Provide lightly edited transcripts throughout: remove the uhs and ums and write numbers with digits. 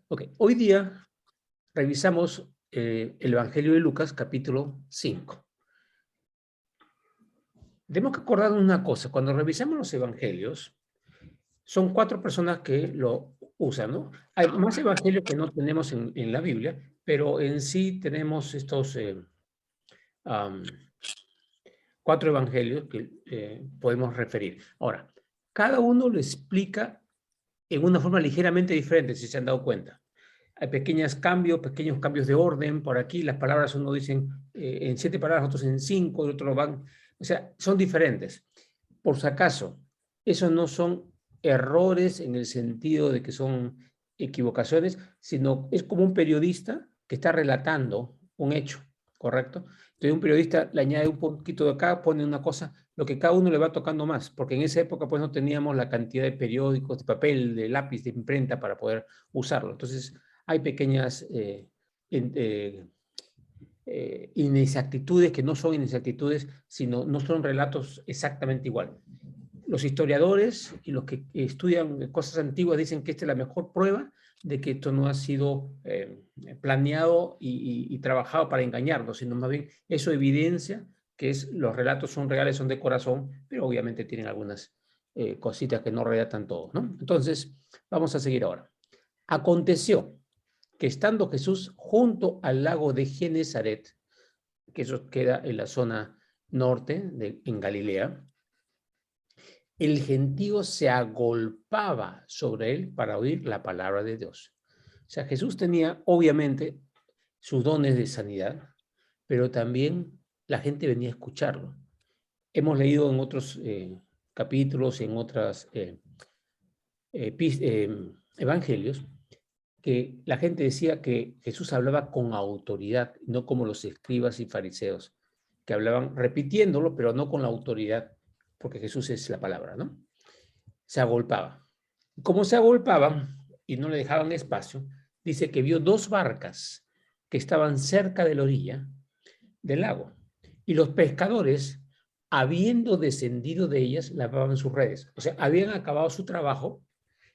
Ok, hoy día revisamos el Evangelio de Lucas, capítulo 5. Tenemos que acordarnos una cosa, cuando revisamos los evangelios, son 4 personas que lo usan, ¿no? Hay más evangelios que no tenemos en la Biblia, pero en sí tenemos estos 4 evangelios que podemos referir. Ahora, cada uno lo explica en una forma ligeramente diferente, si se han dado cuenta. Hay pequeños cambios de orden por aquí, las palabras uno dicen en 7 palabras, otros en 5, y otros van, o sea, son diferentes. Por si acaso, esos no son errores en el sentido de que son equivocaciones, sino es como un periodista que está relatando un hecho, ¿correcto? Entonces un periodista le añade un poquito de acá, pone una cosa, lo que cada uno le va tocando más, porque en esa época pues no teníamos la cantidad de periódicos, de papel, de lápiz, de imprenta para poder usarlo. Entonces hay pequeñas inexactitudes que no son inexactitudes, sino no son relatos exactamente igual. Los historiadores y los que estudian cosas antiguas dicen que esta es la mejor prueba de que esto no ha sido planeado y trabajado para engañarnos, sino más bien eso evidencia que los relatos son reales, son de corazón, pero obviamente tienen algunas cositas que no relatan todo, ¿no? Entonces, vamos a seguir ahora. Aconteció que estando Jesús junto al lago de Genezaret, que eso queda en la zona norte en Galilea, el gentío se agolpaba sobre él para oír la palabra de Dios. O sea, Jesús tenía obviamente sus dones de sanidad, pero también la gente venía a escucharlo. Hemos leído en otros capítulos, en otros evangelios, que la gente decía que Jesús hablaba con autoridad, no como los escribas y fariseos, que hablaban repitiéndolo, pero no con la autoridad, porque Jesús es la palabra, ¿no? Se agolpaba. Como se agolpaban y no le dejaban espacio, dice que vio 2 barcas que estaban cerca de la orilla del lago, y los pescadores, habiendo descendido de ellas, lavaban sus redes. O sea, habían acabado su trabajo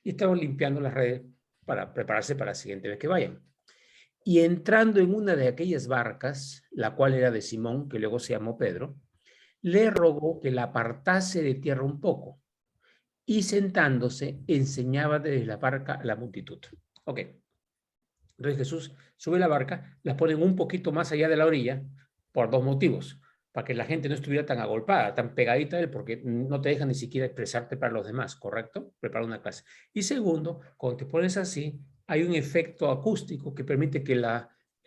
y estaban limpiando las redes para prepararse para la siguiente vez que vayan. Y entrando en una de aquellas barcas, la cual era de Simón, que luego se llamó Pedro, le rogó que la apartase de tierra un poco, y sentándose enseñaba desde la barca a la multitud. Ok, entonces Jesús sube la barca, la ponen un poquito más allá de la orilla por 2 motivos, para que la gente no estuviera tan agolpada, tan pegadita a él, porque no te dejan ni siquiera expresarte para los demás, ¿correcto? Prepara una clase. Y segundo, cuando te pones así, hay un efecto acústico que permite que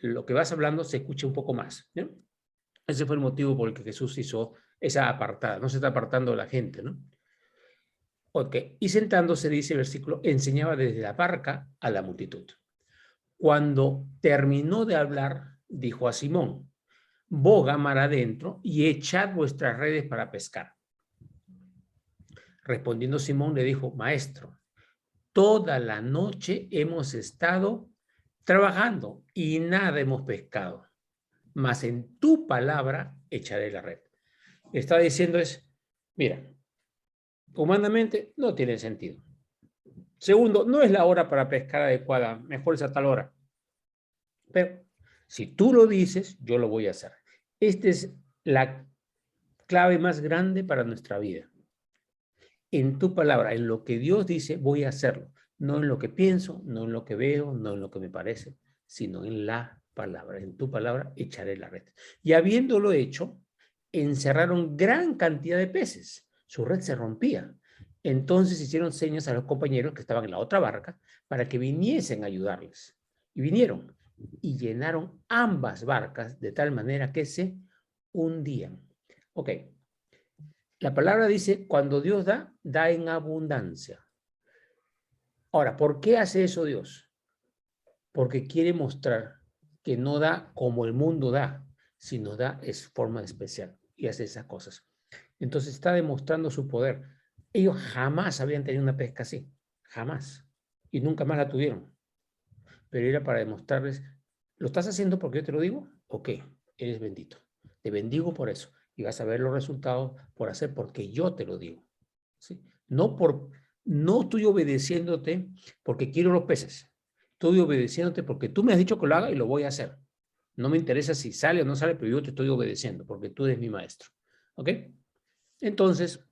lo que vas hablando se escuche un poco más, ¿no? Ese fue el motivo por el que Jesús hizo esa apartada, no se está apartando de la gente, ¿no? Ok, y sentándose, dice el versículo, enseñaba desde la barca a la multitud. Cuando terminó de hablar, dijo a Simón, boga mar adentro y echad vuestras redes para pescar. Respondiendo Simón le dijo, maestro, toda la noche hemos estado trabajando y nada hemos pescado, mas en tu palabra echaré la red. Está diciendo mira, humanamente no tiene sentido. Segundo, no es la hora para pescar adecuada, mejor es a tal hora. Pero si tú lo dices, yo lo voy a hacer. Esta es la clave más grande para nuestra vida. En tu palabra, en lo que Dios dice, voy a hacerlo. No en lo que pienso, no en lo que veo, no en lo que me parece, sino en la palabra. En tu palabra echaré la red. Y habiéndolo hecho, encerraron gran cantidad de peces. Su red se rompía. Entonces hicieron señas a los compañeros que estaban en la otra barca para que viniesen a ayudarles. Y vinieron y llenaron ambas barcas de tal manera que se hundían. Ok, la palabra dice, cuando Dios da, da en abundancia. Ahora, ¿por qué hace eso Dios? Porque quiere mostrar que no da como el mundo da, sino da es forma especial y hace esas cosas. Entonces está demostrando su poder. Ellos jamás habían tenido una pesca así, jamás. Y nunca más la tuvieron. Pero era para demostrarles, ¿lo estás haciendo porque yo te lo digo? Ok, eres bendito. Te bendigo por eso. Y vas a ver los resultados por hacer porque yo te lo digo. ¿Sí? No estoy obedeciéndote porque quiero los peces. estoy obedeciéndote porque tú me has dicho que lo haga y lo voy a hacer. No me interesa si sale o no sale, pero yo te estoy obedeciendo porque tú eres mi maestro. ¿Ok? Entonces,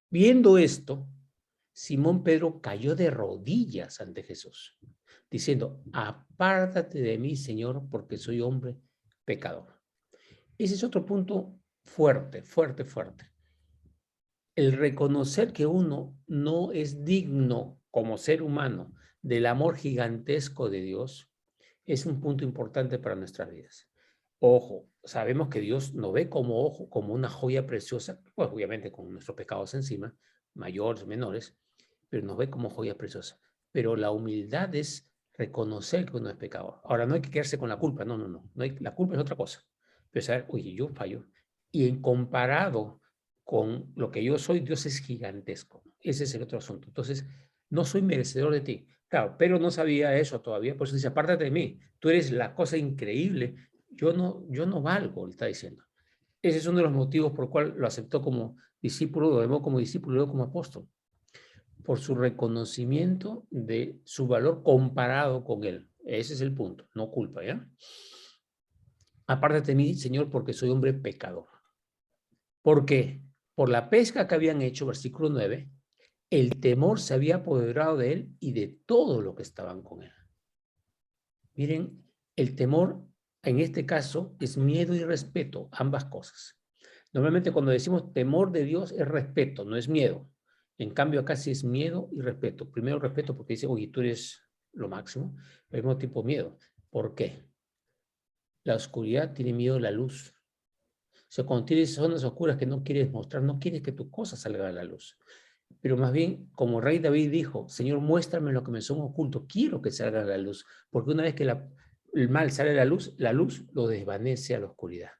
viendo esto, Simón Pedro cayó de rodillas ante Jesús, diciendo, apártate de mí, Señor, porque soy hombre pecador. Ese es otro punto fuerte, fuerte, fuerte. El reconocer que uno no es digno como ser humano del amor gigantesco de Dios es un punto importante para nuestras vidas. Ojo, sabemos que Dios nos ve como ojo, como una joya preciosa, pues obviamente con nuestros pecados encima, mayores, menores, pero nos ve como joya preciosa. Pero la humildad es reconocer que uno es pecador. Ahora, no hay que quedarse con la culpa, no, no, no. La culpa es otra cosa. Pero saber, oye, yo fallo. Y en comparado con lo que yo soy, Dios es gigantesco. Ese es el otro asunto. Entonces, no soy merecedor de ti. Claro, pero no sabía eso todavía, por eso dice, apártate de mí, tú eres la cosa increíble, yo no valgo, le está diciendo. Ese es uno de los motivos por el cual lo aceptó como discípulo, lo llamó como discípulo y luego como apóstol, por su reconocimiento de su valor comparado con él. Ese es el punto, no culpa, ¿ya? Apártate de mí, Señor, porque soy hombre pecador. ¿Por qué? Por la pesca que habían hecho, versículo 9, el temor se había apoderado de él y de todo lo que estaban con él. Miren, el temor en este caso es miedo y respeto, ambas cosas. Normalmente cuando decimos temor de Dios es respeto, no es miedo. En cambio acá sí es miedo y respeto. Primero respeto porque dice, oye, tú eres lo máximo, pero al mismo tiempo miedo. ¿Por qué? La oscuridad tiene miedo a la luz. O sea, cuando tienes zonas oscuras que no quieres mostrar, no quieres que tu cosa salga a la luz. Pero más bien, como el rey David dijo, Señor, muéstrame lo que me son oculto, quiero que salga a la luz, porque una vez que el mal sale a la luz lo desvanece a la oscuridad.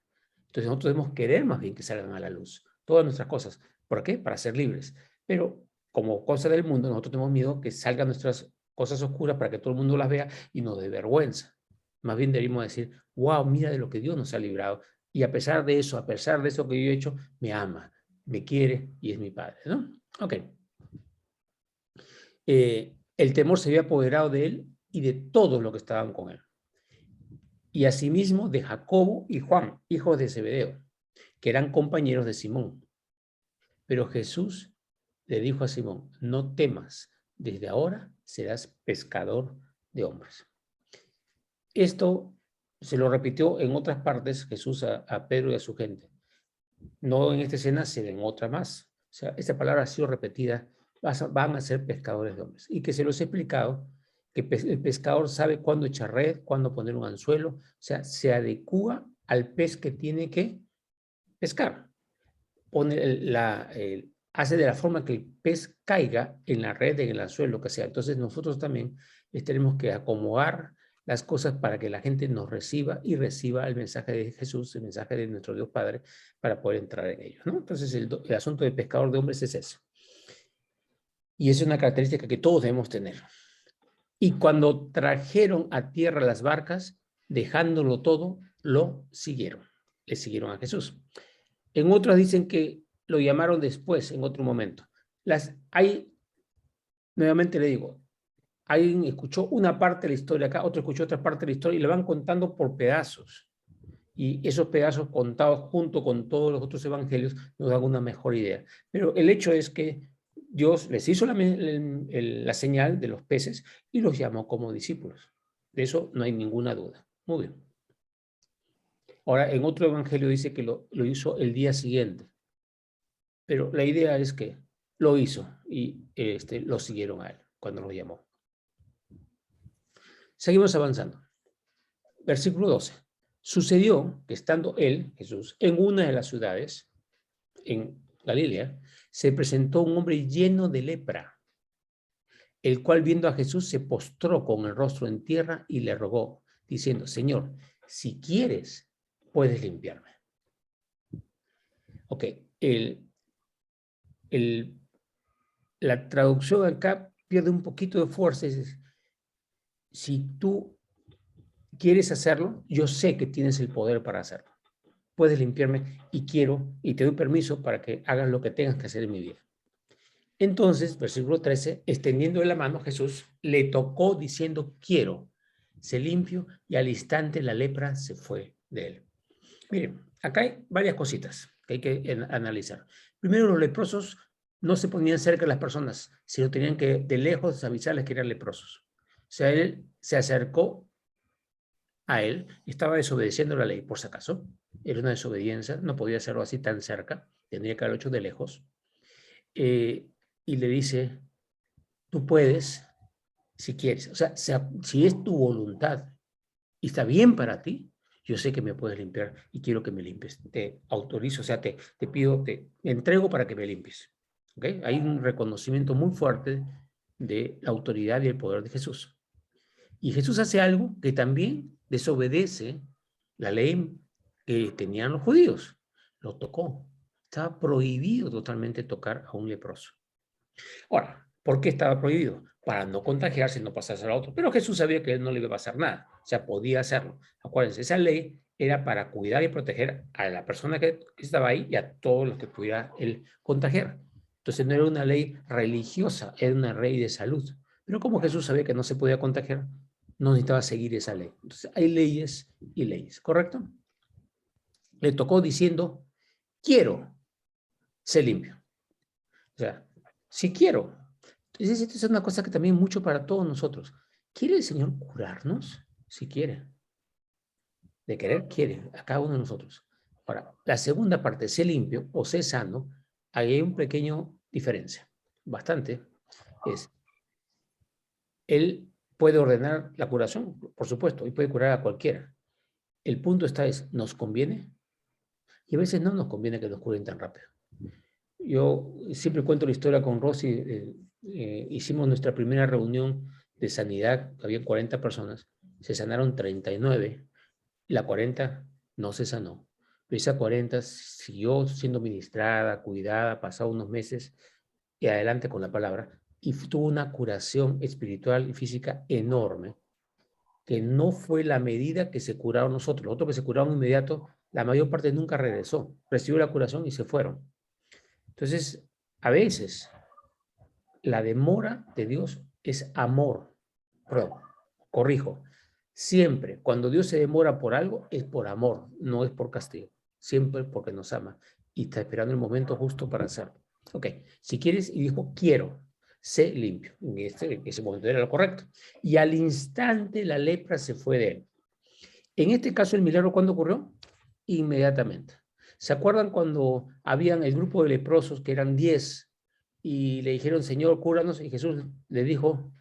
Entonces nosotros debemos querer más bien que salgan a la luz, todas nuestras cosas. ¿Por qué? Para ser libres. Pero como cosa del mundo, nosotros tenemos miedo que salgan nuestras cosas oscuras para que todo el mundo las vea y nos dé vergüenza. Más bien deberíamos decir, wow, mira de lo que Dios nos ha librado. Y a pesar de eso que yo he hecho, me ama, me quiere y es mi Padre, ¿no? Ok. El temor se había apoderado de él y de todos los que estaban con él. Y asimismo de Jacobo y Juan, hijos de Zebedeo, que eran compañeros de Simón. Pero Jesús le dijo a Simón, no temas, desde ahora serás pescador de hombres. Esto se lo repitió en otras partes Jesús a Pedro y a su gente. No en esta escena, sino en otra más. O sea, esta palabra ha sido repetida, van a ser pescadores de hombres. Y que se los he explicado, que el pescador sabe cuándo echar red, cuándo poner un anzuelo, o sea, se adecúa al pez que tiene que pescar. Hace de la forma que el pez caiga en la red, en el anzuelo, lo que sea. Entonces nosotros también tenemos que acomodar las cosas para que la gente nos reciba y reciba el mensaje de Jesús, el mensaje de nuestro Dios Padre, para poder entrar en ellos, ¿no? Entonces el asunto del pescador de hombres es eso. Y es una característica que todos debemos tener. Y cuando trajeron a tierra las barcas, dejándolo todo, lo siguieron. Le siguieron a Jesús. En otras dicen que lo llamaron después, en otro momento. Nuevamente le digo, alguien escuchó una parte de la historia acá, otro escuchó otra parte de la historia y le van contando por pedazos. Y esos pedazos contados junto con todos los otros evangelios nos dan una mejor idea. Pero el hecho es que Dios les hizo la señal de los peces y los llamó como discípulos. De eso no hay ninguna duda. Muy bien. Ahora, en otro evangelio dice que lo hizo el día siguiente. Pero la idea es que lo hizo y lo siguieron a él cuando lo llamó. Seguimos avanzando. Versículo 12. Sucedió que estando él, Jesús, en una de las ciudades, en Galilea, se presentó un hombre lleno de lepra, el cual viendo a Jesús se postró con el rostro en tierra y le rogó, diciendo, Señor, si quieres, puedes limpiarme. Ok, la traducción acá pierde un poquito de fuerza. Si tú quieres hacerlo, yo sé que tienes el poder para hacerlo. Puedes limpiarme y quiero y te doy permiso para que hagas lo que tengas que hacer en mi vida. Entonces, versículo 13, extendiendo la mano, Jesús le tocó diciendo, quiero, se limpio, y al instante la lepra se fue de él. Miren, acá hay varias cositas que hay que analizar. Primero, los leprosos no se ponían cerca de las personas, sino tenían que de lejos avisarles que eran leprosos. O sea, él se acercó a él, estaba desobedeciendo la ley, por si acaso. Era una desobediencia, no podía hacerlo así tan cerca, tendría que haberlo hecho de lejos. Y le dice, tú puedes, si quieres, o sea, si es tu voluntad y está bien para ti, yo sé que me puedes limpiar y quiero que me limpies. Te autorizo, o sea, te pido, te entrego para que me limpies. ¿Okay? Hay un reconocimiento muy fuerte de la autoridad y el poder de Jesús. Y Jesús hace algo que también desobedece la ley que tenían los judíos. Lo tocó. Estaba prohibido totalmente tocar a un leproso. Ahora, ¿por qué estaba prohibido? Para no contagiarse y no pasarse al otro. Pero Jesús sabía que no le iba a pasar nada. O sea, podía hacerlo. Acuérdense, esa ley era para cuidar y proteger a la persona que estaba ahí y a todos los que pudiera él contagiar. Entonces no era una ley religiosa, era una ley de salud. Pero como Jesús sabía que no se podía contagiar, no necesitaba seguir esa ley. Entonces hay leyes y leyes, ¿correcto? Le tocó diciendo, quiero ser limpio. O sea, si quiero. Entonces, esto es una cosa que también mucho para todos nosotros. ¿Quiere el Señor curarnos? Si quiere. De querer, quiere a cada uno de nosotros. Ahora, la segunda parte, sé limpio o sé sano, ahí hay un pequeño diferencia. Bastante. Es, Él puede ordenar la curación, por supuesto, y puede curar a cualquiera. El punto está es, ¿nos conviene? Y a veces no nos conviene que nos curen tan rápido. Yo siempre cuento la historia con Rosy. Hicimos nuestra primera reunión de sanidad, había 40 personas, se sanaron 39, la 40 no se sanó. Pero esa 40 siguió siendo ministrada, cuidada, pasado unos meses y adelante con la palabra, y tuvo una curación espiritual y física enorme, que no fue la medida que se curaron nosotros. Los otros que se curaron inmediato, la mayor parte nunca regresó, recibió la curación y se fueron. Entonces, a veces la demora de Dios es amor. Perdón, corrijo. Siempre, cuando Dios se demora por algo, es por amor, no es por castigo. Siempre porque nos ama y está esperando el momento justo para hacerlo. Ok, si quieres, y dijo, quiero, sé limpio. En ese momento era lo correcto. Y al instante la lepra se fue de él. En este caso, el milagro, ¿cuándo ocurrió? Inmediatamente. ¿Se acuerdan cuando habían el grupo de leprosos, que eran 10, y le dijeron, Señor, cúranos? Y Jesús le dijo,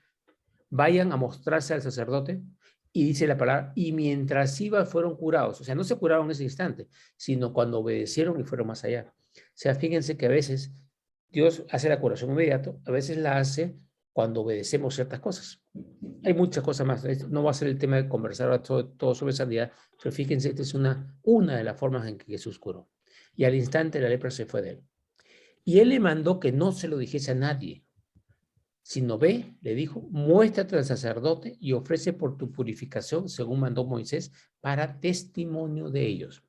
vayan a mostrarse al sacerdote, y dice la palabra, y mientras iba fueron curados. O sea, no se curaron en ese instante, sino cuando obedecieron y fueron más allá. O sea, fíjense que a veces Dios hace la curación inmediata, a veces la hace cuando obedecemos ciertas cosas. Hay muchas cosas más. No va a ser el tema de conversar ahora todo sobre sanidad, pero fíjense, esta es una de las formas en que Jesús curó. Y al instante la lepra se fue de él. Y él le mandó que no se lo dijese a nadie, sino ve, le dijo, muéstrate al sacerdote y ofrece por tu purificación, según mandó Moisés, para testimonio de ellos.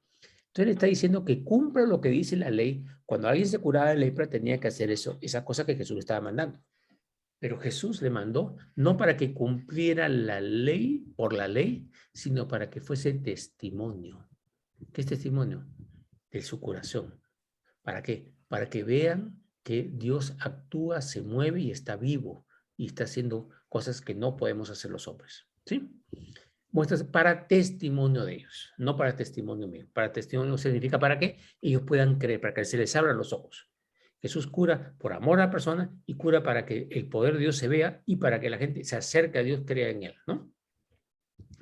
Entonces le está diciendo que cumpla lo que dice la ley. Cuando alguien se curaba de lepra tenía que hacer eso, esa cosa que Jesús le estaba mandando. Pero Jesús le mandó no para que cumpliera la ley por la ley, sino para que fuese testimonio. ¿Qué es testimonio? De su curación. ¿Para qué? Para que vean que Dios actúa, se mueve y está vivo y está haciendo cosas que no podemos hacer los hombres. ¿Sí? Muestras para testimonio de ellos, no para testimonio mío. Para testimonio significa para que ellos puedan creer, para que se les abran los ojos. Jesús cura por amor a la persona y cura para que el poder de Dios se vea y para que la gente se acerque a Dios, crea en él, ¿no?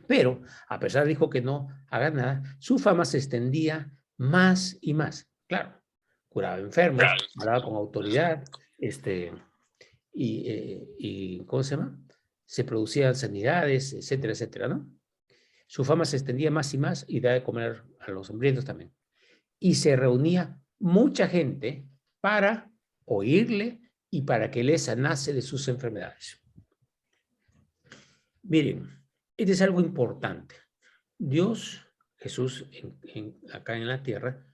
Pero, a pesar de dijo que no haga nada, su fama se extendía más y más. Claro, curaba enfermos, hablaba con autoridad, y ¿cómo se llama? Se producían sanidades, etcétera, etcétera, ¿no? Su fama se extendía más y más y da de comer a los hambrientos también. Y se reunía mucha gente para oírle y para que le sanase de sus enfermedades. Miren, esto es algo importante. Dios, Jesús, acá en la tierra,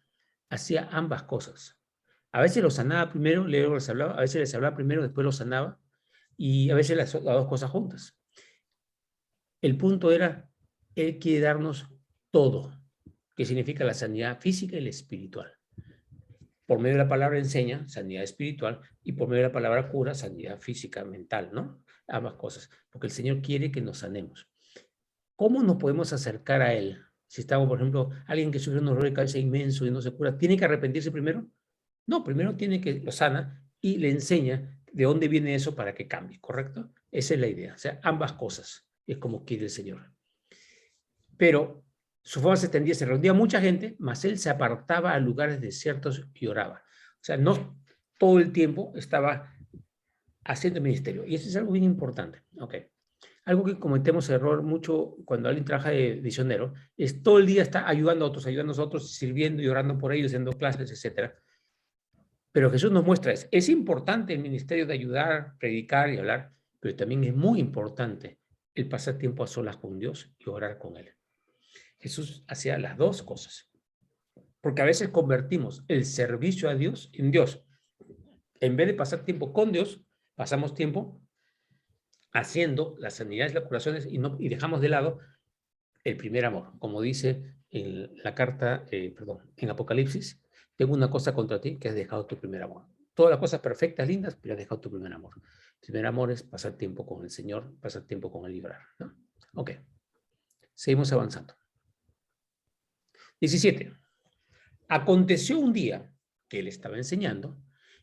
hacía ambas cosas. A veces los sanaba primero, luego les hablaba, a veces les hablaba primero, después los sanaba, y a veces las dos cosas juntas. El punto era, Él quiere darnos todo, que significa la sanidad física y la espiritual. Por medio de la palabra enseña, sanidad espiritual, y por medio de la palabra cura, sanidad física, mental, ¿no? Ambas cosas, porque el Señor quiere que nos sanemos. ¿Cómo nos podemos acercar a Él? Si estamos, por ejemplo, alguien que sufre un dolor de cabeza inmenso y no se cura, ¿tiene que arrepentirse primero? No, primero tiene que lo sana y le enseña de dónde viene eso para que cambie, ¿correcto? Esa es la idea, o sea, ambas cosas es como quiere el Señor. Pero su fama se extendía, se reunía mucha gente, mas él se apartaba a lugares desiertos y oraba. O sea, no todo el tiempo estaba haciendo ministerio. Y eso es algo bien importante. Ok. Algo que cometemos error mucho cuando alguien trabaja de misionero es todo el día está ayudando a otros, sirviendo y orando por ellos, haciendo clases, etcétera. Pero Jesús nos muestra es importante el ministerio de ayudar, predicar y hablar, pero también es muy importante el pasar tiempo a solas con Dios y orar con Él. Jesús hacía las dos cosas, porque a veces convertimos el servicio a Dios en Dios. En vez de pasar tiempo con Dios, pasamos tiempo haciendo las sanidades, las curaciones y dejamos de lado el primer amor, como dice en la carta, en Apocalipsis, tengo una cosa contra ti, que has dejado tu primer amor. Todas las cosas perfectas, lindas, pero has dejado tu primer amor. El primer amor es pasar tiempo con el Señor, pasar tiempo con el librar, ¿no? Ok, seguimos avanzando. 17. Aconteció un día que él estaba enseñando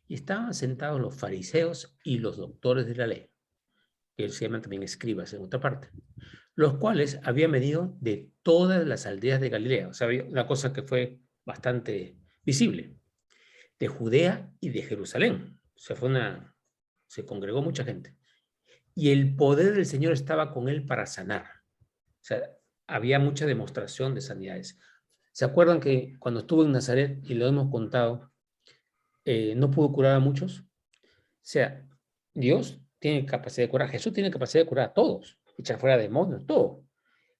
y estaban sentados los fariseos y los doctores de la ley, que se llaman también escribas en otra parte, los cuales habían venido de todas las aldeas de Galilea. O sea, una cosa que fue bastante visible, de Judea y de Jerusalén. O sea, se congregó mucha gente. Y el poder del Señor estaba con él para sanar. O sea, había mucha demostración de sanidades. ¿Se acuerdan que cuando estuvo en Nazaret, y lo hemos contado, no pudo curar a muchos? O sea, Dios tiene capacidad de curar, Jesús tiene capacidad de curar a todos, echar fuera demonios, todo.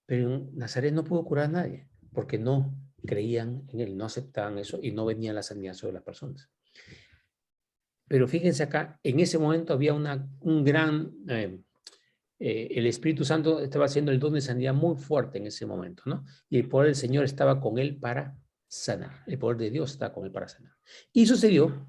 Pero en Nazaret no pudo curar a nadie, porque no creían en él, no aceptaban eso y no venía la sanidad sobre las personas. Pero fíjense acá, en ese momento había un gran, el Espíritu Santo estaba haciendo el don de sanidad muy fuerte en ese momento, ¿no? Y el poder del Señor estaba con él para sanar, el poder de Dios estaba con él para sanar. Y sucedió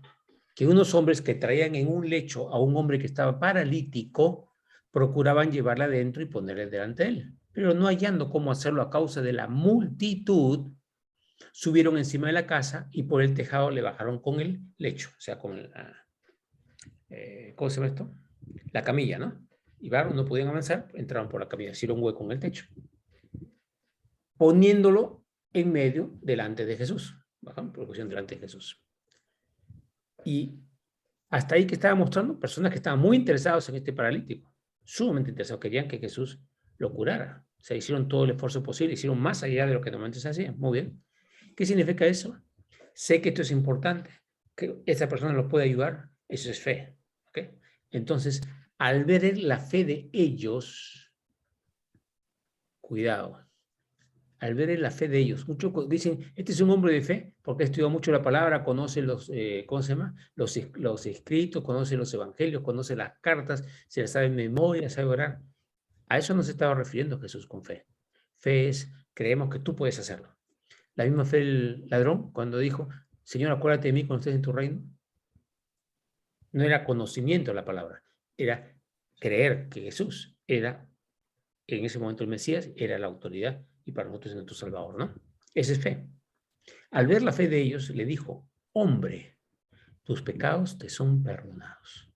que unos hombres que traían en un lecho a un hombre que estaba paralítico, procuraban llevarle adentro y ponerle delante de él. Pero no hallando cómo hacerlo a causa de la multitud, subieron encima de la casa y por el tejado le bajaron con el lecho, o sea, con la, ¿cómo se llama esto? La camilla, ¿no? Y varón, no podían avanzar, entraron por la camilla, hicieron un hueco en el techo, poniéndolo en medio delante de Jesús. Bajaron, pero pusieron delante de Jesús. Y hasta ahí que estaba mostrando personas que estaban muy interesados en este paralítico, sumamente interesados, querían que Jesús lo curara. O sea, hicieron todo el esfuerzo posible, hicieron más allá de lo que normalmente se hacía. Muy bien. ¿Qué significa eso? Sé que esto es importante, que esa persona lo puede ayudar, eso es fe. ¿Okay? Entonces, al ver la fe de ellos, cuidado, al ver la fe de ellos. Muchos dicen, este es un hombre de fe porque ha estudiado mucho la palabra, conoce los, ¿cómo se llama? Los escritos, conoce los evangelios, conoce las cartas, se las sabe en memoria, sabe orar. A eso no se estaba refiriendo Jesús con fe. Fe es, creemos que tú puedes hacerlo. La misma fe del ladrón cuando dijo, Señor, acuérdate de mí cuando estés en tu reino. No era conocimiento de la palabra, era creer que Jesús era en ese momento el Mesías, era la autoridad y para nosotros es nuestro Salvador, ¿no? Esa es fe. Al ver la fe de ellos, le dijo, hombre, tus pecados te son perdonados.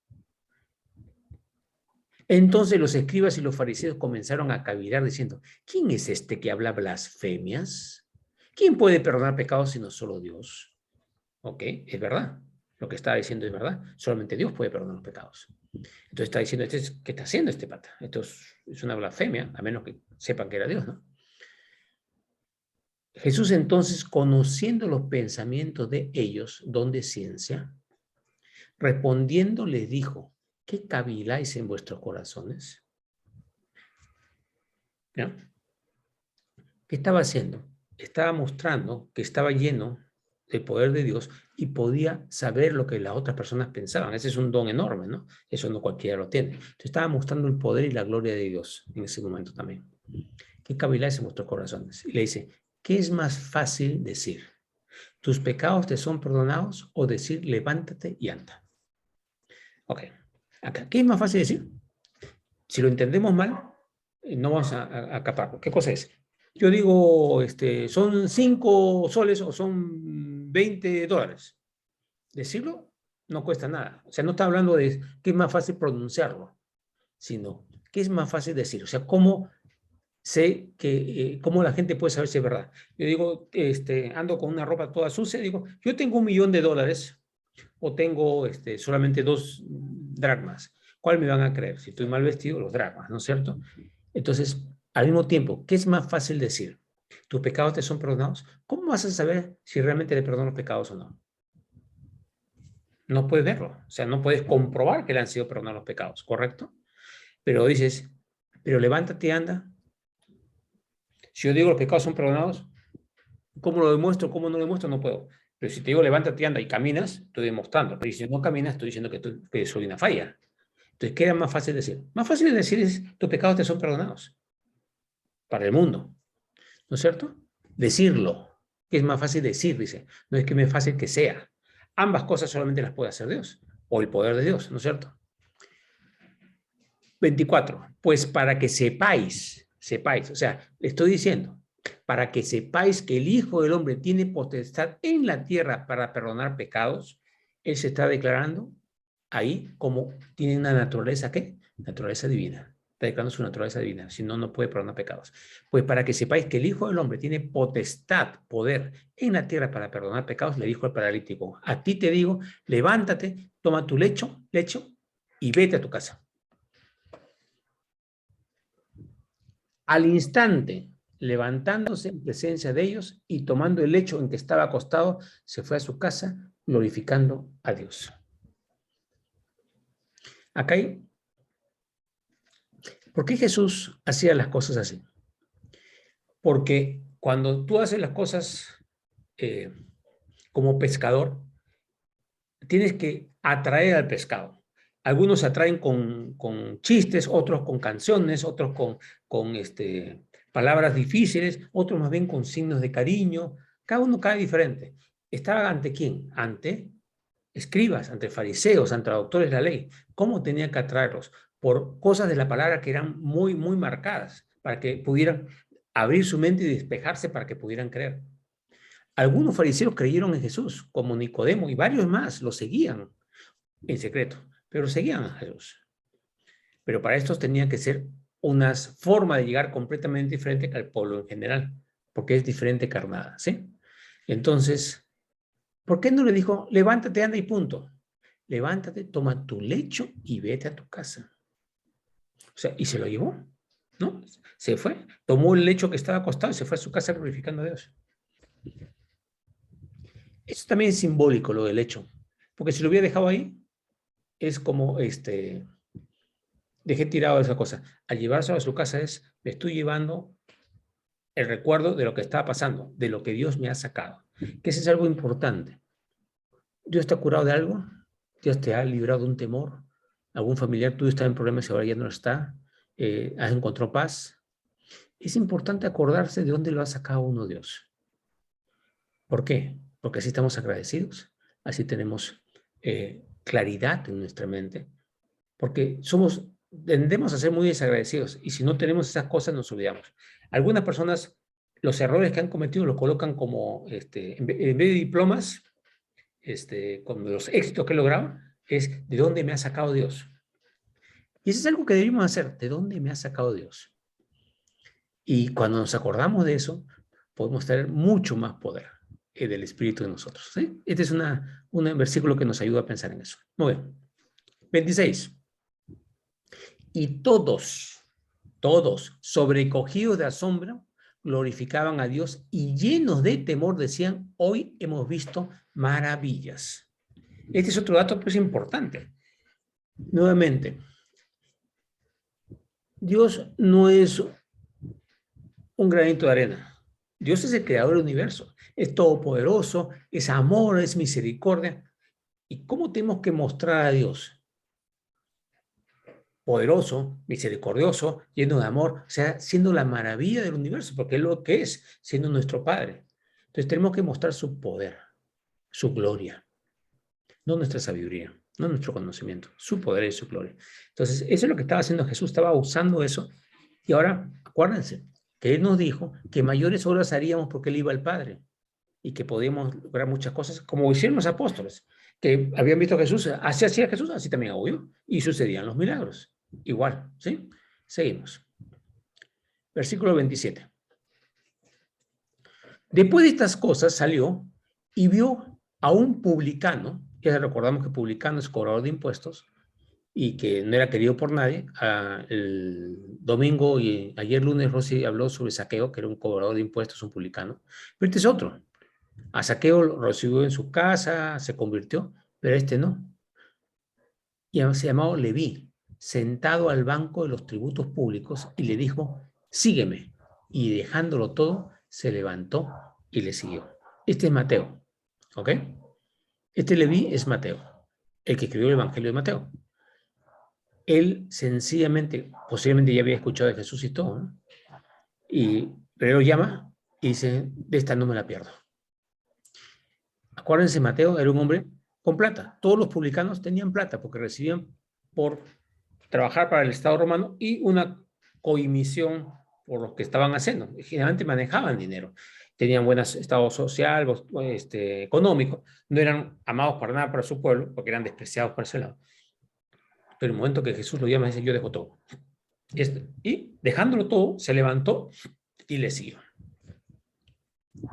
Entonces los escribas y los fariseos comenzaron a cavilar diciendo, ¿quién es este que habla blasfemias? ¿Quién puede perdonar pecados sino solo Dios? Ok, es verdad. Lo que estaba diciendo es verdad. Solamente Dios puede perdonar los pecados. Entonces está diciendo, ¿qué está haciendo este pata? Esto es una blasfemia, a menos que sepan que era Dios, ¿no? Jesús entonces, conociendo los pensamientos de ellos, don de ciencia, respondiendo les dijo, ¿qué caviláis en vuestros corazones? ¿Ya? ¿Qué estaba haciendo? Estaba mostrando que estaba lleno del poder de Dios y podía saber lo que las otras personas pensaban. Ese es un don enorme, ¿no? Eso no cualquiera lo tiene. Entonces estaba mostrando el poder y la gloria de Dios en ese momento también. Que Cabilá se mostró corazones. Y le dice, ¿qué es más fácil decir? ¿Tus pecados te son perdonados o decir levántate y anda? Ok. Acá, ¿qué es más fácil decir? Si lo entendemos mal, no vamos a captarlo. ¿Qué cosa es? Yo digo, son 5 soles o son $20. Decirlo no cuesta nada. O sea, no está hablando de qué es más fácil pronunciarlo, sino qué es más fácil decir. O sea, cómo sé que, cómo la gente puede saber si es verdad. Yo digo, ando con una ropa toda sucia, digo, yo tengo $1.000.000 o tengo solamente 2 dracmas. ¿Cuál me van a creer? Si estoy mal vestido, los dracmas, ¿no es cierto? Entonces, al mismo tiempo, ¿qué es más fácil decir? ¿Tus pecados te son perdonados? ¿Cómo vas a saber si realmente le perdono los pecados o no? No puedes verlo, o sea, no puedes comprobar que le han sido perdonados los pecados, ¿correcto? Pero dices, pero levántate y anda. Si yo digo los pecados son perdonados, ¿cómo lo demuestro? ¿Cómo no lo demuestro? No puedo. Pero si te digo levántate y anda y caminas, estoy demostrando. Pero si no caminas, estoy diciendo que soy una falla. Entonces, ¿qué era más fácil decir? Más fácil de decir es, tus pecados te son perdonados. Para el mundo, ¿no es cierto? Decirlo, que es más fácil decir, dice. No es que es fácil que sea. Ambas cosas solamente las puede hacer Dios, o el poder de Dios, ¿no es cierto? 24. Pues para que sepáis, o sea, le estoy diciendo, para que sepáis que el Hijo del Hombre tiene potestad en la tierra para perdonar pecados, Él se está declarando ahí como tiene una naturaleza, ¿qué? Naturaleza divina. Está declarando su naturaleza divina, si no, no puede perdonar pecados. Pues para que sepáis que el Hijo del Hombre tiene potestad, poder en la tierra para perdonar pecados, le dijo al paralítico, a ti te digo, levántate, toma tu lecho y vete a tu casa. Al instante, levantándose en presencia de ellos y tomando el lecho en que estaba acostado, se fue a su casa glorificando a Dios. Acá hay, ¿por qué Jesús hacía las cosas así? Porque cuando tú haces las cosas como pescador, tienes que atraer al pescado. Algunos se atraen con chistes, otros con canciones, otros con palabras difíciles, otros más bien con signos de cariño. Cada uno cae diferente. ¿Estaba ante quién? Ante escribas, ante fariseos, ante doctores de la ley. ¿Cómo tenía que atraerlos? Por cosas de la palabra que eran muy, muy marcadas, para que pudieran abrir su mente y despejarse para que pudieran creer. Algunos fariseos creyeron en Jesús, como Nicodemo y varios más lo seguían en secreto, pero seguían a Jesús. Pero para estos tenía que ser una forma de llegar completamente diferente al pueblo en general, porque es diferente carnada, ¿sí? Entonces, ¿por qué no le dijo, levántate, anda y punto? Levántate, toma tu lecho y vete a tu casa. O sea, y se lo llevó, ¿no? Se fue, tomó el lecho que estaba acostado y se fue a su casa glorificando a Dios. Eso también es simbólico, lo del lecho, porque si lo hubiera dejado ahí, es como dejé tirado esa cosa. Al llevarse a su casa es, le estoy llevando el recuerdo de lo que estaba pasando, de lo que Dios me ha sacado. Que eso es algo importante. Dios te ha curado de algo, Dios te ha librado de un temor, algún familiar tuyo está en problemas y ahora ya no está, has encontrado paz. Es importante acordarse de dónde lo ha sacado uno Dios. ¿Por qué? Porque así estamos agradecidos, así tenemos claridad en nuestra mente, porque tendemos a ser muy desagradecidos y si no tenemos esas cosas nos olvidamos. Algunas personas, los errores que han cometido los colocan como, en vez de diplomas, con los éxitos que he logrado, es de dónde me ha sacado Dios. Y eso es algo que debemos hacer, de dónde me ha sacado Dios. Y cuando nos acordamos de eso, podemos tener mucho más poder del Espíritu de nosotros. ¿Sí? Este es un versículo que nos ayuda a pensar en eso. Muy bien. 26. Y todos, sobrecogidos de asombro, glorificaban a Dios y llenos de temor decían, hoy hemos visto maravillas. Este es otro dato pues importante. Nuevamente, Dios no es un granito de arena. Dios es el creador del universo, es todopoderoso, es amor, es misericordia. ¿Y cómo tenemos que mostrar a Dios? Poderoso, misericordioso, lleno de amor, o sea, siendo la maravilla del universo, porque es lo que es, siendo nuestro Padre. Entonces tenemos que mostrar su poder, su gloria, no nuestra sabiduría, no nuestro conocimiento, su poder y su gloria. Entonces, eso es lo que estaba haciendo Jesús, estaba usando eso. Y ahora, acuérdense, que Él nos dijo que mayores obras haríamos porque Él iba al Padre y que podíamos lograr muchas cosas, como hicieron los apóstoles, que habían visto a Jesús, así hacía Jesús, así también hago yo, y sucedían los milagros. Igual, ¿sí? Seguimos. Versículo 27. Después de estas cosas salió y vio a un publicano, que recordamos que publicano es cobrador de impuestos, y que no era querido por nadie. El domingo y ayer lunes Rosy habló sobre Zaqueo, que era un cobrador de impuestos, un publicano, pero este es otro. A Zaqueo lo recibió en su casa, se convirtió, pero este no. Y se llamaba Leví, sentado al banco de los tributos públicos, y le dijo, sígueme. Y dejándolo todo, se levantó y le siguió. Este es Mateo, ¿ok? Este Leví es Mateo, el que escribió el Evangelio de Mateo. Él sencillamente, posiblemente ya había escuchado de Jesús y todo, ¿no? Pero lo llama y dice, de esta no me la pierdo. Acuérdense, Mateo era un hombre con plata. Todos los publicanos tenían plata porque recibían por trabajar para el Estado romano y una coimisión por lo que estaban haciendo. Generalmente manejaban dinero. Tenían buen estado social, económico. No eran amados para nada para su pueblo porque eran despreciados por ese lado. Pero el momento que Jesús lo llama, dice, yo dejo todo. Y dejándolo todo, se levantó y le siguió.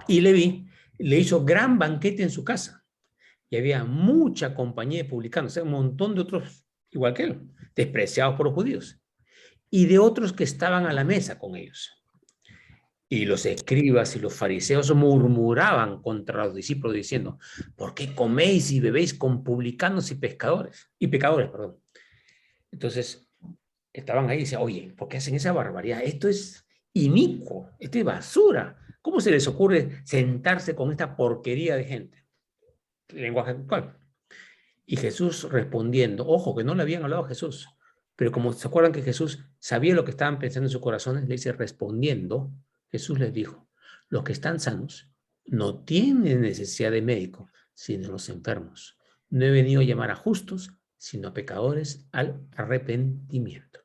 Y Leví le hizo gran banquete en su casa. Y había mucha compañía de publicanos, o sea, un montón de otros, igual que él, despreciados por los judíos, y de otros que estaban a la mesa con ellos. Y los escribas y los fariseos murmuraban contra los discípulos diciendo, ¿por qué coméis y bebéis con publicanos y pescadores? Y pecadores, perdón. Entonces, estaban ahí y decían, oye, ¿por qué hacen esa barbaridad? Esto es inicuo, esto es basura. ¿Cómo se les ocurre sentarse con esta porquería de gente? Lenguaje actual. Y Jesús respondiendo, ojo, que no le habían hablado a Jesús, pero como se acuerdan que Jesús sabía lo que estaban pensando en sus corazones, le dice, respondiendo, Jesús les dijo, los que están sanos no tienen necesidad de médico, sino los enfermos. No he venido a llamar a justos, sino a pecadores al arrepentimiento.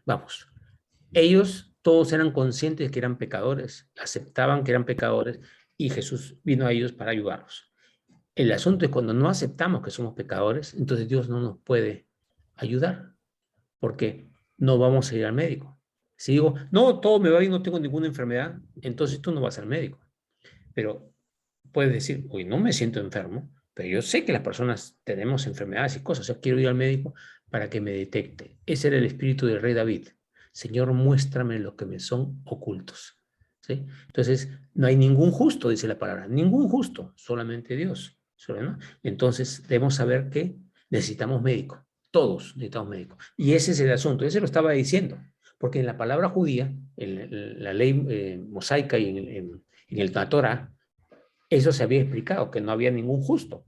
Vamos, ellos todos eran conscientes de que eran pecadores, aceptaban que eran pecadores y Jesús vino a ellos para ayudarlos. El asunto es cuando no aceptamos que somos pecadores, entonces Dios no nos puede ayudar, porque no vamos a ir al médico. Si digo, no, todo me va bien, no tengo ninguna enfermedad, entonces tú no vas al médico. Pero puedes decir, oye, no me siento enfermo, pero yo sé que las personas tenemos enfermedades y cosas, yo quiero ir al médico para que me detecte. Ese era el espíritu del rey David. Señor, muéstrame lo que me son ocultos. ¿Sí? Entonces, no hay ningún justo, dice la palabra, ningún justo, solamente Dios. ¿No? Entonces, debemos saber que necesitamos médico. Todos necesitamos médico. Y ese es el asunto, ese lo estaba diciendo, porque en la palabra judía, en la ley mosaica y en el Torah, eso se había explicado, que no había ningún justo.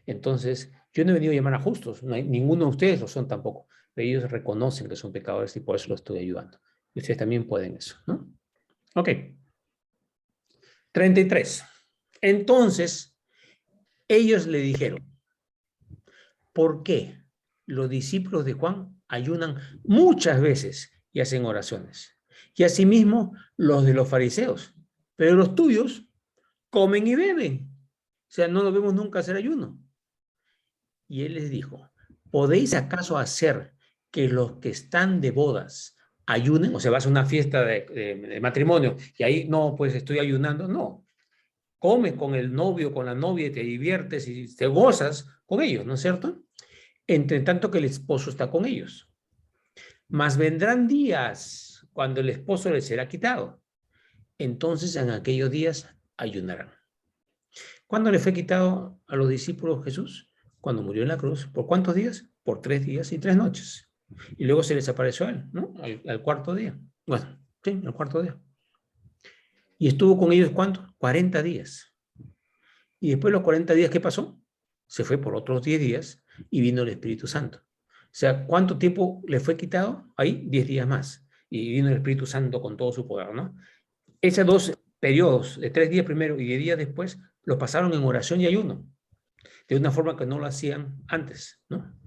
Entonces, yo no he venido a llamar a justos, no hay, ninguno de ustedes lo son tampoco, pero ellos reconocen que son pecadores y por eso los estoy ayudando. Y ustedes también pueden eso, ¿no? Ok. 33. Entonces, ellos le dijeron, ¿por qué los discípulos de Juan ayunan muchas veces y hacen oraciones? Y asimismo los de los fariseos, pero los tuyos comen y beben. O sea, no los vemos nunca hacer ayuno. Y él les dijo, ¿podéis acaso hacer que los que están de bodas ayunen? O sea, vas a una fiesta de matrimonio y ahí, no, pues estoy ayunando. No, come con el novio, con la novia y te diviertes y te gozas con ellos, ¿no es cierto? Entre tanto que el esposo está con ellos. Mas vendrán días cuando el esposo les será quitado. Entonces en aquellos días ayunarán. ¿Cuándo le fue quitado a los discípulos Jesús? Cuando murió en la cruz. ¿Por cuántos días? Por 3 días y 3 noches. Y luego se les apareció a él, ¿no? Al cuarto día. Bueno, Sí, el cuarto día. ¿Y estuvo con ellos cuánto? 40 días. Y después de los 40 días, ¿qué pasó? Se fue por otros 10 días y vino el Espíritu Santo. O sea, ¿cuánto tiempo le fue quitado? Ahí 10 días más. Y vino el Espíritu Santo con todo su poder, ¿no? Esos dos periodos, de 3 días primero y 10 días después, los pasaron en oración y ayuno, de una forma que no lo hacían antes, ¿no?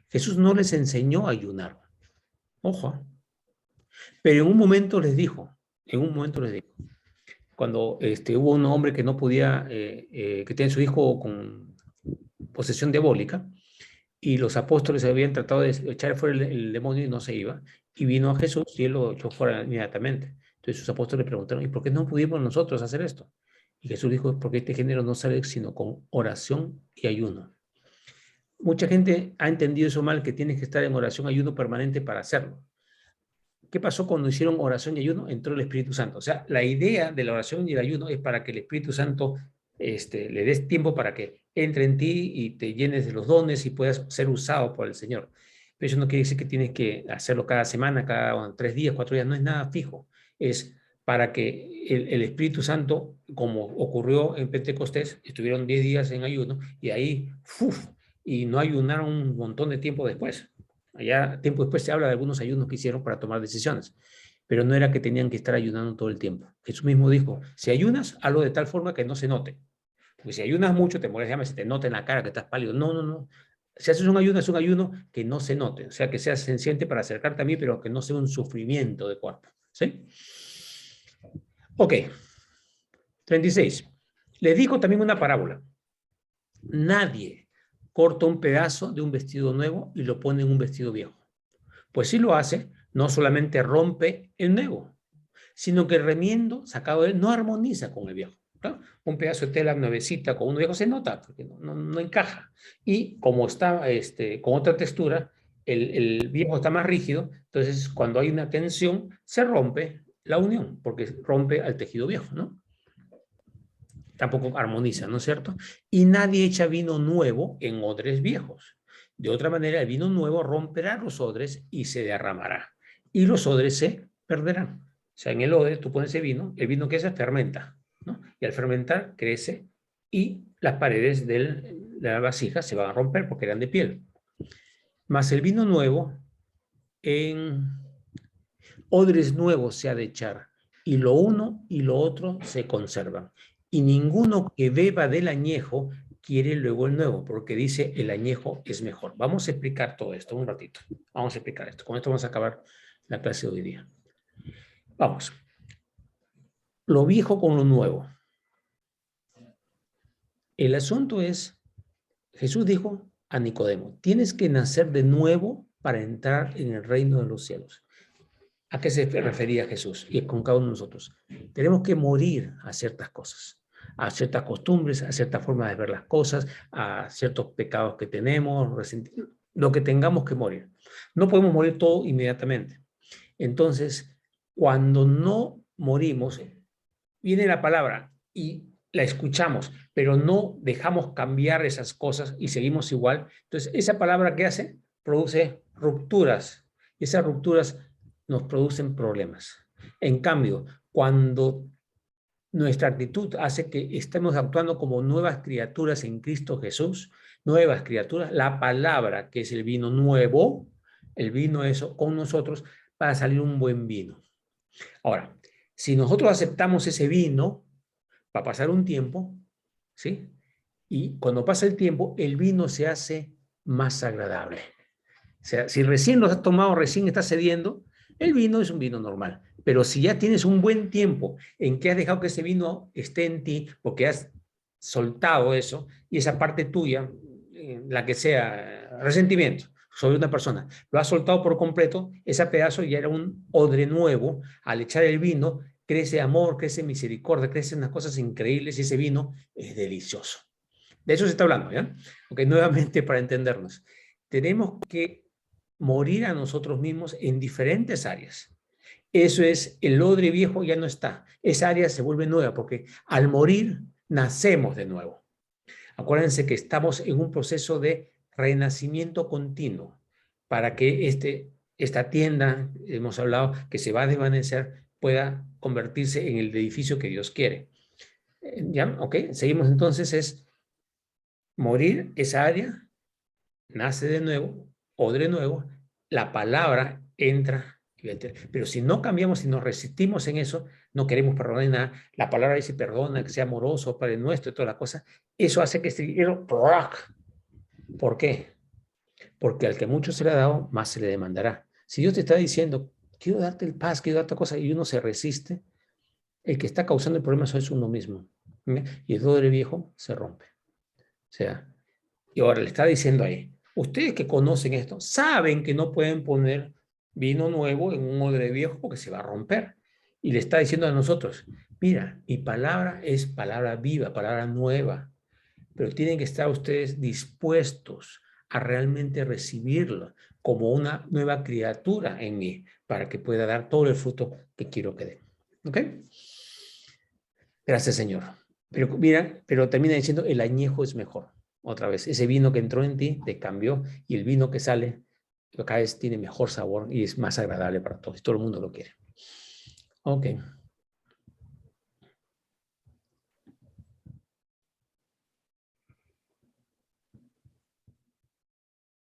Jesús no les enseñó a ayunar. Ojo. Pero en un momento les dijo, cuando hubo un hombre que no podía, que tenía su hijo con posesión diabólica, y los apóstoles habían tratado de echar fuera el demonio y no se iba, y vino a Jesús y él lo echó fuera inmediatamente. Entonces sus apóstoles le preguntaron, ¿y por qué no pudimos nosotros hacer esto? Y Jesús dijo, porque este género no sale sino con oración y ayuno. Mucha gente ha entendido eso mal, que tienes que estar en oración y ayuno permanente para hacerlo. ¿Qué pasó cuando hicieron oración y ayuno? Entró el Espíritu Santo. O sea, la idea de la oración y el ayuno es para que el Espíritu Santo le des tiempo para que entre en ti y te llenes de los dones y puedas ser usado por el Señor. Pero eso no quiere decir que tienes que hacerlo cada semana, cada 3 días, 4 días. No es nada fijo. Es para que el Espíritu Santo, como ocurrió en Pentecostés, estuvieron 10 días en ayuno y ahí, ¡fuf! Y no ayunaron un montón de tiempo después. Allá, tiempo después se habla de algunos ayunos que hicieron para tomar decisiones, pero no era que tenían que estar ayunando todo el tiempo. Jesús mismo dijo, si ayunas, hazlo de tal forma que no se note. Porque si ayunas mucho, te mueres de hambre, se te nota en la cara que estás pálido. No, no, no. Si haces un ayuno, es un ayuno que no se note. O sea, que seas senciente para acercarte a mí, pero que no sea un sufrimiento de cuerpo. ¿Sí? Ok. 36. Le dijo también una parábola. Nadie corta un pedazo de un vestido nuevo y lo pone en un vestido viejo. Pues si lo hace, no solamente rompe el nuevo, sino que el remiendo sacado de él no armoniza con el viejo. ¿No? Un pedazo de tela nuevecita con uno viejo se nota, porque no encaja. Y como está con otra textura, el viejo está más rígido, entonces cuando hay una tensión, se rompe la unión, porque rompe al tejido viejo, ¿no? Tampoco armoniza, ¿no es cierto? Y nadie echa vino nuevo en odres viejos. De otra manera, el vino nuevo romperá los odres y se derramará. Y los odres se perderán. O sea, en el odre tú pones el vino que se fermenta, ¿no? Y al fermentar crece y las paredes de la vasija se van a romper porque eran de piel. Mas el vino nuevo en odres nuevos se ha de echar, y lo uno y lo otro se conservan. Y ninguno que beba del añejo quiere luego el nuevo, porque dice el añejo es mejor. Vamos a explicar todo esto un ratito. Vamos a explicar esto. Con esto vamos a acabar la clase de hoy día. Vamos. Lo viejo con lo nuevo. El asunto es, Jesús dijo a Nicodemo, tienes que nacer de nuevo para entrar en el reino de los cielos. ¿A qué se refería Jesús? Y con cada uno de nosotros. Tenemos que morir a ciertas cosas, a ciertas costumbres, a cierta forma de ver las cosas, a ciertos pecados que tenemos, lo que tengamos que morir. No podemos morir todo inmediatamente. Entonces, cuando no morimos, viene la palabra y la escuchamos, pero no dejamos cambiar esas cosas y seguimos igual. Entonces, esa palabra que hace produce rupturas. Y esas rupturas nos producen problemas. En cambio, cuando nuestra actitud hace que estemos actuando como nuevas criaturas en Cristo Jesús, nuevas criaturas, la palabra que es el vino nuevo, el vino eso con nosotros para salir un buen vino. Ahora, si nosotros aceptamos ese vino, va a pasar un tiempo, ¿sí? Y cuando pasa el tiempo, el vino se hace más agradable. O sea, si recién lo has tomado, recién estás cediendo, el vino es un vino normal. Pero si ya tienes un buen tiempo en que has dejado que ese vino esté en ti, porque has soltado eso, y esa parte tuya, la que sea, resentimiento sobre una persona, lo has soltado por completo, ese pedazo ya era un odre nuevo, al echar el vino, crece amor, crece misericordia, crecen unas cosas increíbles y ese vino es delicioso. De eso se está hablando, ¿ya? Ok, nuevamente para entendernos. Tenemos que morir a nosotros mismos en diferentes áreas. Eso es, el odre viejo ya no está. Esa área se vuelve nueva porque al morir nacemos de nuevo. Acuérdense que estamos en un proceso de renacimiento continuo para que esta tienda, hemos hablado, que se va a desvanecer, pueda convertirse en el edificio que Dios quiere. ¿Ya? ¿Ok? Seguimos entonces, es morir esa área, nace de nuevo, odre nuevo, la palabra entra. Pero si no cambiamos, si nos resistimos en eso, no queremos perdonar ni nada, la palabra dice perdona, que sea amoroso, Padre nuestro y toda la cosa, eso hace que este dinero, ¿por qué? Porque al que mucho se le ha dado, más se le demandará. Si Dios te está diciendo, quiero darte el paz, quiero darte cosa, y uno se resiste, el que está causando el problema es uno mismo. ¿Sí? Y el odre viejo se rompe. O sea, y ahora le está diciendo ahí, ustedes que conocen esto, saben que no pueden poner vino nuevo en un odre viejo porque se va a romper. Y le está diciendo a nosotros, mira, mi palabra es palabra viva, palabra nueva, pero tienen que estar ustedes dispuestos a realmente recibirlo como una nueva criatura en mí para que pueda dar todo el fruto que quiero que dé. ¿Ok? Gracias, Señor. Pero mira, pero termina diciendo, el añejo es mejor. Otra vez, ese vino que entró en ti te cambió y el vino que sale cada vez tiene mejor sabor y es más agradable para todos. Todo el mundo lo quiere. Ok.